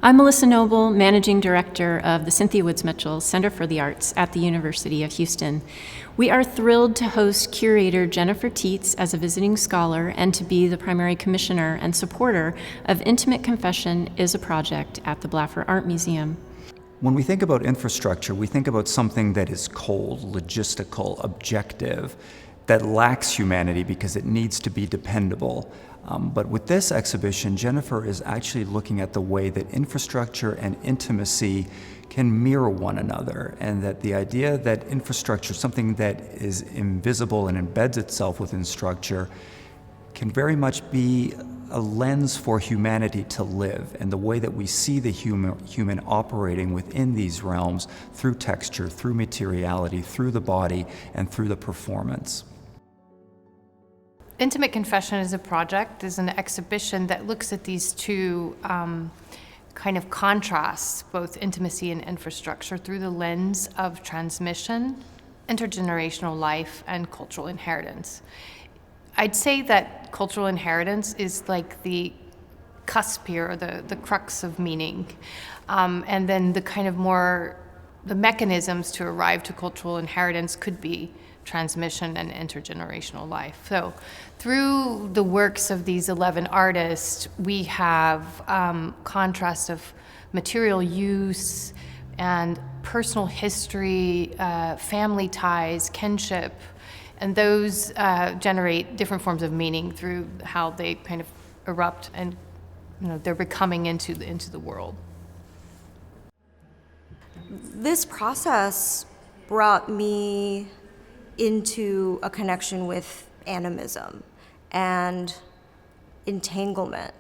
I'm Melissa Noble, Managing Director of the Cynthia Woods Mitchell Center for the Arts at the University of Houston. We are thrilled to host curator Jennifer Teets as a visiting scholar and to be the primary commissioner and supporter of Intimate Confession is a Project at the Blaffer Art Museum. When we think about infrastructure, we think about something that is cold, logistical, objective, that lacks humanity because it needs to be dependable. But with this exhibition, Jennifer is actually looking at the way that infrastructure and intimacy can mirror one another, and that the idea that infrastructure, something that is invisible and embeds itself within structure, can very much be a lens for humanity to live, and the way that we see the human operating within these realms through texture, through materiality, through the body, and through the performance. Intimate Confession is a project, is an exhibition that looks at these two kind of contrasts, both intimacy and infrastructure, through the lens of transmission, intergenerational life, and cultural inheritance. I'd say that cultural inheritance is like the cusp here, or the crux of meaning. And then the kind of the mechanisms to arrive to cultural inheritance could be transmission and intergenerational life. So through the works of these 11 artists, we have contrast of material use and personal history, family ties, kinship, and those generate different forms of meaning through how they kind of erupt and they're becoming into the world. This process brought me into a connection with animism and entanglement.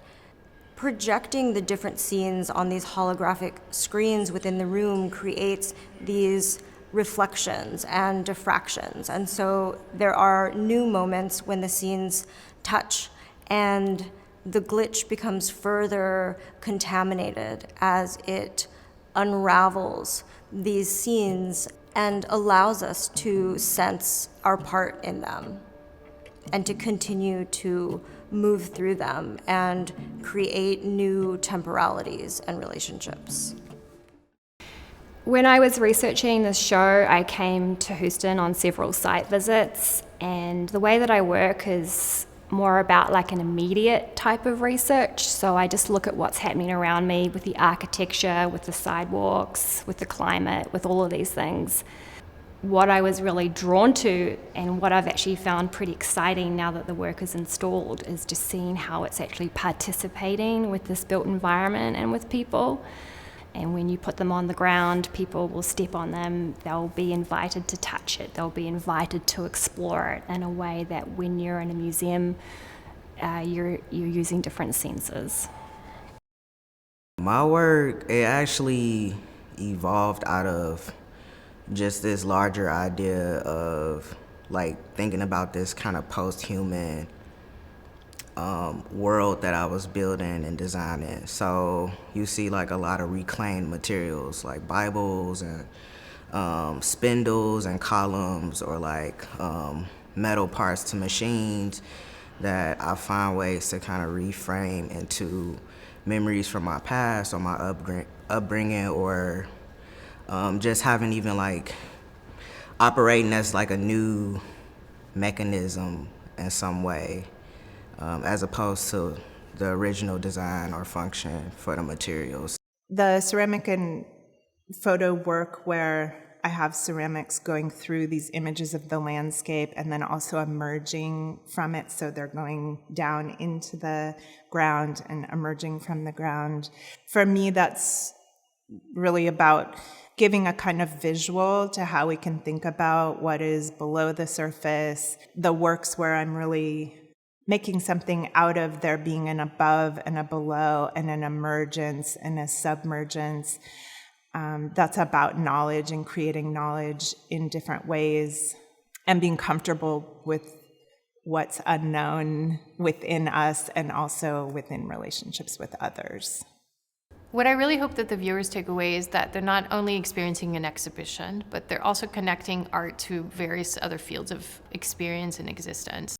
Projecting the different scenes on these holographic screens within the room creates these reflections and diffractions. And so there are new moments when the scenes touch and the glitch becomes further contaminated as it unravels these scenes and allows us to sense our part in them and to continue to move through them and create new temporalities and relationships. When I was researching this show, I came to Houston on several site visits, and the way that I work is more about like an immediate type of research. So I just look at what's happening around me with the architecture, with the sidewalks, with the climate, with all of these things. What I was really drawn to, and what I've actually found pretty exciting now that the work is installed, is just seeing how it's actually participating with this built environment and with people. And when you put them on the ground, people will step on them, they'll be invited to touch it, they'll be invited to explore it in a way that when you're in a museum, you're using different senses. My work, it actually evolved out of just this larger idea of like thinking about this kind of post-human world that I was building and designing. So you see like a lot of reclaimed materials like Bibles and spindles and columns, or like metal parts to machines that I find ways to kind of reframe into memories from my past or my upbringing, or just having even like operating as like a new mechanism in some way, as opposed to the original design or function for the materials. The ceramic and photo work where I have ceramics going through these images of the landscape and then also emerging from it, so they're going down into the ground and emerging from the ground. For me, that's really about giving a kind of visual to how we can think about what is below the surface. The works where I'm really making something out of there being an above and a below and an emergence and a submergence. That's about knowledge and creating knowledge in different ways and being comfortable with what's unknown within us and also within relationships with others. What I really hope that the viewers take away is that they're not only experiencing an exhibition, but they're also connecting art to various other fields of experience and existence.